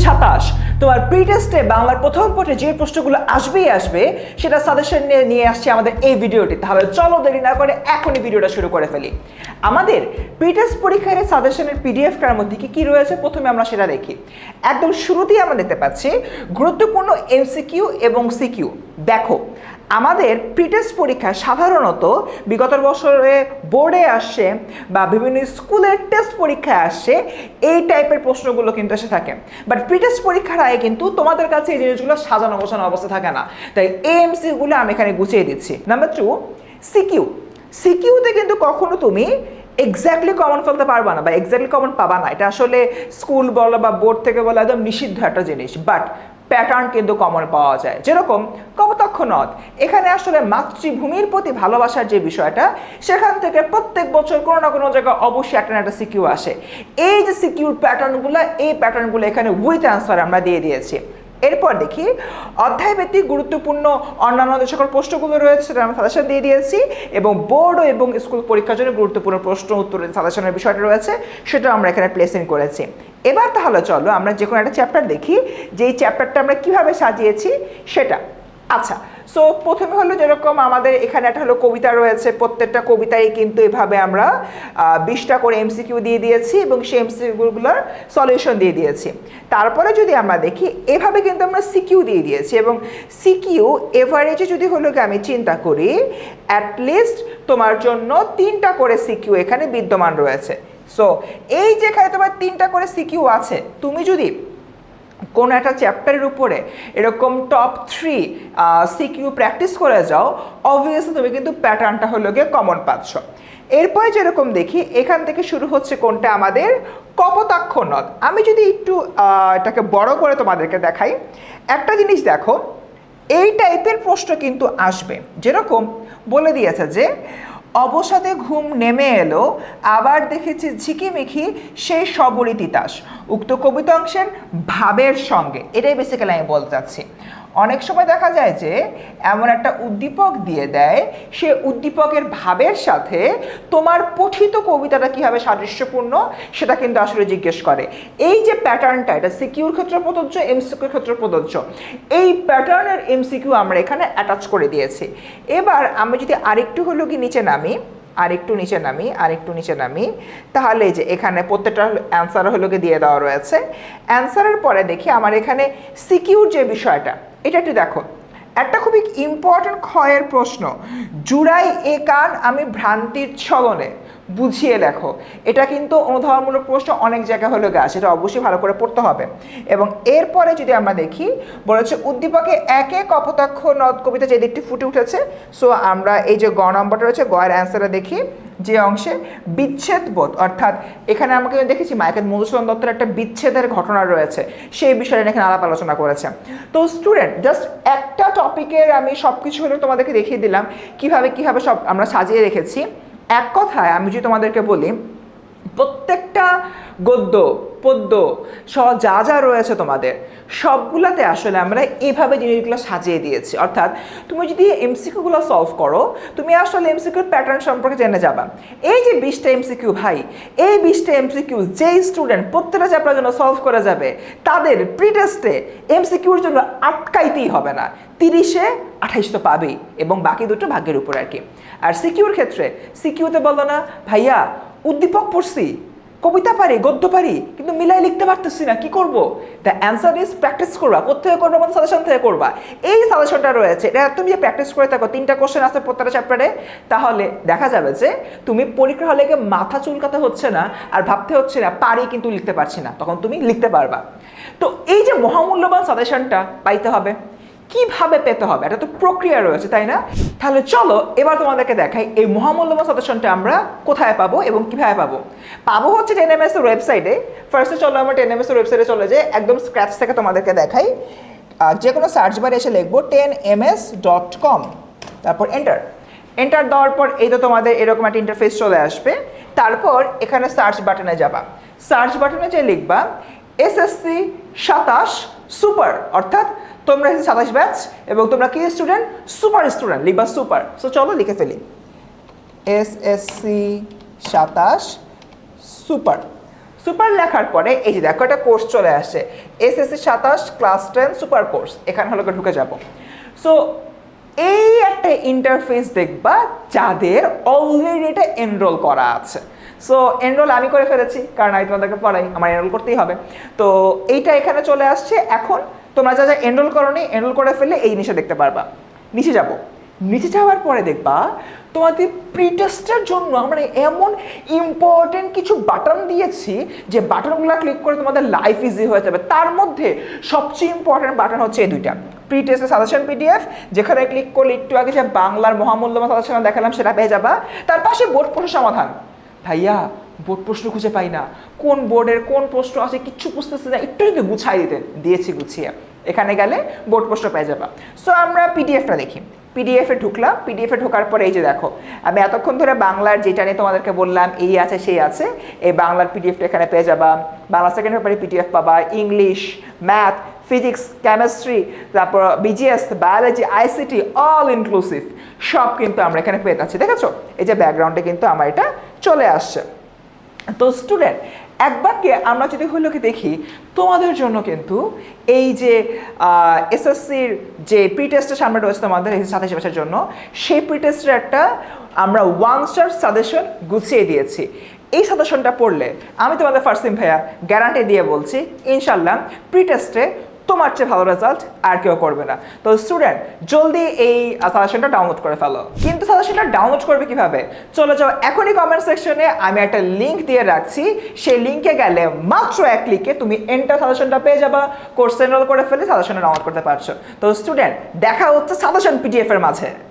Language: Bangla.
27 তোমার প্রি টেস্টে বাংলার প্রথম পত্রে যে প্রশ্নগুলো আসবে সেটা সাজেশন নিয়ে আসছে আমাদের এই ভিডিওটি। তাহলে চলো দেরি না করে এখনই ভিডিওটা শুরু করে ফেলি। আমাদের প্রি টেস্ট পরীক্ষার সাজেশনের পিডিএফটার মধ্যে কি রয়েছে প্রথমে আমরা সেটা দেখি। একদম শুরুতেই আমরা দেখতে পাচ্ছি গুরুত্বপূর্ণ এমসিকিউ এবং সিকিউ। দেখো আমাদের প্রি টেস্ট পরীক্ষা সাধারণত বিগত বছরে বোর্ডে আসছে বা বিভিন্ন স্কুলের টেস্ট পরীক্ষায় আসছে এই টাইপের প্রশ্নগুলো কিন্তু এসে থাকে। বাট প্রি টেস্ট পরীক্ষার আগে কিন্তু তোমাদের কাছে এই জিনিসগুলো সাজানো গোছানো অবস্থা থাকে না, তাই এই এমসিকিউগুলো আমি এখানে গুছিয়ে দিচ্ছি। নাম্বার 2, সিকিউতে কিন্তু কখনো তুমি এক্স্যাক্টলি কমন ফেলতে পারবা না বা এক্স্যাক্টলি কমন পাবা না। এটা আসলে স্কুল বলো বা বোর্ড থেকে বলো একদম নিষিদ্ধ একটা জিনিস। বাট প্যাটার্ন কিন্তু কমন পাওয়া যায়, যেরকম কপোতাক্ষ নদ। এখানে আসলে মাতৃভূমির প্রতি ভালোবাসার যে বিষয়টা, সেখান থেকে প্রত্যেক বছর কোনো না কোনো জায়গায় অবশ্যই একটা না একটা সিকিউ আসে। এই যে সিকিউর প্যাটার্নগুলো, এই প্যাটার্নগুলো এখানে উইথ অ্যান্সার আমরা দিয়ে দিয়েছি। এরপর দেখি অধ্যায়ভিত্তিক গুরুত্বপূর্ণ অন্যান্য যে সকল প্রশ্নগুলো রয়েছে সেটা আমরা সাজেশন দিয়ে দিয়েছি, এবং বোর্ড এবং স্কুল পরীক্ষার জন্য গুরুত্বপূর্ণ প্রশ্ন উত্তরের সাজেশনের বিষয়টা রয়েছে সেটা আমরা এখানে প্লেসিং করেছি। এবার তাহলে চলো আমরা যে কোনো একটা চ্যাপ্টার দেখি, যে এই চ্যাপ্টারটা আমরা কীভাবে সাজিয়েছি সেটা। আচ্ছা, সো প্রথমে হলো যেরকম আমাদের এখানে একটা হলো কবিতা রয়েছে, প্রত্যেকটা কবিতায় কিন্তু এভাবে আমরা 20টা করে এমসিকিউ দিয়ে দিয়েছি এবং সেই এমসিকিউগুলোর সলিউশন দিয়ে দিয়েছি। তারপরে যদি আমরা দেখি এভাবে কিন্তু আমরা সিকিউ দিয়ে দিয়েছি, এবং সিকিউ এভারেজে যদি হলো কি আমি চিন্তা করি অ্যাটলিস্ট তোমার জন্য 3টা করে সিকিউ এখানে বিদ্যমান রয়েছে। সো এই যেখানে তোমার 3টা করে সিকিউ আছে, তুমি যদি কোনো একটা চ্যাপ্টারের উপরে এরকম টপ 3 সিকিউ প্র্যাকটিস করে যাও, অবভিয়াসলি তুমি কিন্তু প্যাটার্নটা হলো গিয়ে কমন পাচ্ছ। এরপরে যেরকম দেখি এখান থেকে শুরু হচ্ছে কোনটা আমাদের কপোতাক্ষ নদ। আমি যদি একটু এটাকে বড় করে তোমাদেরকে দেখাই, একটা জিনিস দেখো, এই টাইপের প্রশ্ন কিন্তু আসবে। যেরকম বলে দিয়েছে যে অবসাদে ঘুম নেমে এলো, আবার দেখেছি ঝিকিমিখি সেই সবরই তিতাস, উক্ত কবিতা অংশের ভাবের সঙ্গে। এটাই বেসিক্যালি আমি বলতে চাচ্ছি। অনেক সময় দেখা যায় যে এমন একটা উদ্দীপক দিয়ে দেয়, সে উদ্দীপকের ভাবের সাথে তোমার পঠিত কবিতাটা কীভাবে সাদৃশ্যপূর্ণ সেটা কিন্তু আসলে জিজ্ঞেস করে। এই যে প্যাটার্নটা, এটা সিকিউর ক্ষেত্রে প্রযোজ্য, এমসিকিউর ক্ষেত্রে প্রযোজ্য। এই প্যাটার্নের এমসিকিউ আমরা এখানে অ্যাটাচ করে দিয়েছি। এবার আমি যদি আরেকটু হলো কি নিচে নামি, আরেকটু নিচে নামি, তাহলে যে এখানে প্রত্যেকটা অ্যান্সার হলো কি দিয়ে দেওয়া রয়েছে। অ্যান্সারের পরে দেখি আমার এখানে সিকিউর যে বিষয়টা, এটা একটু দেখো। একটা খুবই ইম্পর্টেন্ট ক্ষয়ের প্রশ্ন, জুড়াই এ কান আমি ভ্রান্তির ছলনে, বুঝিয়ে লেখো। এটা কিন্তু অনুধাবনমূলক প্রশ্ন অনেক জায়গায় হলো গা, সেটা অবশ্যই ভালো করে পড়তে হবে। এবং এরপরে যদি আমরা দেখি বলেছে উদ্দীপকে একে কপোতাক্ষ নদ কবিতা যে দিকটি ফুটে উঠেছে। সো আমরা এই যে গ নম্বরটা রয়েছে, গয়ের অ্যান্সারে দেখি যে অংশে বিচ্ছেদ বোধ, অর্থাৎ এখানে আমাকে দেখেছি মাইকেল মধুসূদন দত্তের একটা বিচ্ছেদের ঘটনা রয়েছে, সেই বিষয়ে এখানে আলাপ আলোচনা করেছে। তো স্টুডেন্ট, জাস্ট একটা টপিকের আমি সব কিছু হলো তোমাদেরকে দেখিয়ে দিলাম কিভাবে সব আমরা সাজিয়ে রেখেছি। এক কথায় আমি যদি তোমাদেরকে বলি, প্রত্যেকটা গদ্য পদ্য সহ যা যা রয়েছে তোমাদের সবগুলোতে আসলে আমরা এইভাবে জিনিসগুলো সাজিয়ে দিয়েছি। অর্থাৎ তুমি যদি এমসিকিউগুলো সলভ করো, তুমি আসলে এমসিকিউর প্যাটার্ন সম্পর্কে জেনে যাবা। এই যে 20টা এমসিকিউ ভাই, এই 20টা এমসিকিউ যেই স্টুডেন্ট প্রত্যেকটা চ্যাপ্টারের জন্য সলভ করে যাবে, তাদের প্রি টেস্টে এমসিকিউর জন্য আটকাইতেই হবে না। 30-এ 28 তো পাবেই, এবং বাকি দুটো ভাগ্যের উপর আর কি। আর সিকিউর ক্ষেত্রে, সিকিউতে বললো না ভাইয়া উদ্দীপক পড়ছি, কবিতা পারি, গদ্য পারি, কিন্তু মিলাই লিখতে পারতেছি না, কি করব? দ্য অ্যান্সার ইজ প্র্যাকটিস করবা। কোথেকে করবো? আমাদের সাজেশন থেকে করবা। এই সাজেশনটা রয়েছে, এটা তুমি যে প্র্যাকটিস করে থাকো, 3টা কোশ্চেন আছে প্রত্যেকটা চ্যাপ্টারে, তাহলে দেখা যাবে যে তুমি পরীক্ষা হলে গিয়ে মাথা চুলকাতে হচ্ছে না, আর ভাবতে হচ্ছে না পারি কিন্তু লিখতে পারছি না, তখন তুমি লিখতে পারবা। তো এই যে মহামূল্যবান সাজেশনটা পাইতে হবে, কিভাবে পেতে হবে, এটা তো প্রক্রিয়া রয়েছে, তাই না? তাহলে চলো এবার তোমাদেরকে দেখাই এই মহামূল্যবান সাজেশনটা আমরা কোথায় পাবো এবং কিভাবে পাবো হচ্ছে 10ms এর ওয়েবসাইটে। ফার্স্টে চলো আমরা 10ms এর ওয়েবসাইটে চলে যাই, একদম স্ক্র্যাচ থেকে তোমাদেরকে দেখাই। যে কোনো সার্চ বারে এসে লিখবো 10ms.com, তারপর এন্টার দেওয়ার পর এই তো তোমাদের এরকম একটা ইন্টারফেস চলে আসবে। তারপর এখানে সার্চ বাটনে যাবা, সার্চ বাটনে যে লিখবা এসএসসি 27 সুপার, অর্থাৎ তোমরা 27 ব্যাচ এবং তোমরা কি স্টুডেন্ট? সুপার স্টুডেন্ট, লিখবা সুপার। সো চলো লিখে ফেলি এসএসসি 27 সুপার। সুপার লেখার পরে এই যে দেখো একটা কোর্স চলে আসছে, SSC 27 ক্লাস 10 সুপার কোর্স, এখানে হলো ঢুকে যাব। সো এই একটা ইন্টারফেস দেখবা যাদের অলরেডি এটা এনরোল করা আছে। সো এনরোল আমি করে ফেলেছি, কারণ আমি তোমাদেরকে পড়াই, আমার এনরোল করতেই হবে। তো এইটা এখানে চলে আসছে। এখন তোমরা যা যা এনরোল করোনি, এনরোল করে ফেললে এই জিনিসটা দেখতে পারবা। নিচে যাব, নিচে যাওয়ার পরে দেখবা তোমাদের প্রি টেস্টের জন্য আমরা এমন ইম্পর্টেন্ট কিছু বাটন দিয়েছি যে বাটনগুলো ক্লিক করে তোমাদের লাইফ ইজি হয়ে যাবে। তার মধ্যে সবচেয়ে ইম্পর্টেন্ট বাটন হচ্ছে এই দুইটা, প্রি টেস্টের সাজেশন PDF, যেখানে ক্লিক করলে একটু আগে যে বাংলার মহামূল্যবান সাজেশন দেখালাম সেটা পেয়ে যাবা। তার পাশে বোর্ড প্রশ্ন সমাধান। ভাইয়া বোর্ড প্রশ্ন খুঁজে পাই না, কোন বোর্ডের কোন প্রশ্ন আছে কিচ্ছু বুঝতেছে না, একটু যদি গুছাই দিতেন, দিয়েছি গুছিয়ে। এখানে গেলে বোর্ড প্রশ্ন পেয়ে যাবা। সো আমরা PDFটা দেখি, PDF-এ ঢুকলাম। PDF-এ ঢোকার পরে এই যে দেখো, আমি এতক্ষণ ধরে বাংলার যেটা নিয়ে তোমাদেরকে বললাম এই আছে সেই আছে, এই বাংলার PDF-টা এখানে পেয়ে যাবা। বাংলা সেকেন্ড পেপারে PDF পাবা, ইংলিশ, ম্যাথ, ফিজিক্স, কেমিস্ট্রি, তারপর BGS, biology, ICT all inclusive সব কিন্তু আমরা এখানে পেয়ে যাচ্ছি। দেখেছো এই যে ব্যাকগ্রাউন্ডে কিন্তু আমার এটা চলে আসছে। তো স্টুডেন্ট একবারকে আমরা যদি হলো কি দেখি, তোমাদের জন্য কিন্তু এই যে SSCর যে প্রি টেস্টের সামনে রয়েছে তোমাদের এই 27 বছরের জন্য, সেই প্রি টেস্টের একটা আমরা 1 স্টার সাজেশন গুছিয়ে দিয়েছি। এই সাজেশনটা পড়লে আমি তোমাদের ফার্সিম ভাইয়া গ্যারান্টি দিয়ে বলছি ইনশাল্লাহ প্রি টেস্টে তোমার চেয়ে ভালো রেজাল্ট আর কেউ করবে না। তো স্টুডেন্ট জলদি এই সাজেশনটা ডাউনলোড করে ফেলো। কিন্তু সাজেশনটা ডাউনলোড করবে কিভাবে? চলে যাও এখনই কমেন্ট সেকশনে, আমি একটা লিঙ্ক দিয়ে রাখছি, সেই লিঙ্কে গেলে মাত্র এক ক্লিকে তুমি এন্টার সাজেশনটা পেয়ে যাবা। কোর্স এনরোল করে ফেলে সাজেশনটা ডাউনলোড করতে পারছো। তো স্টুডেন্ট দেখা হচ্ছে সাজেশন PDF এর মাঝে।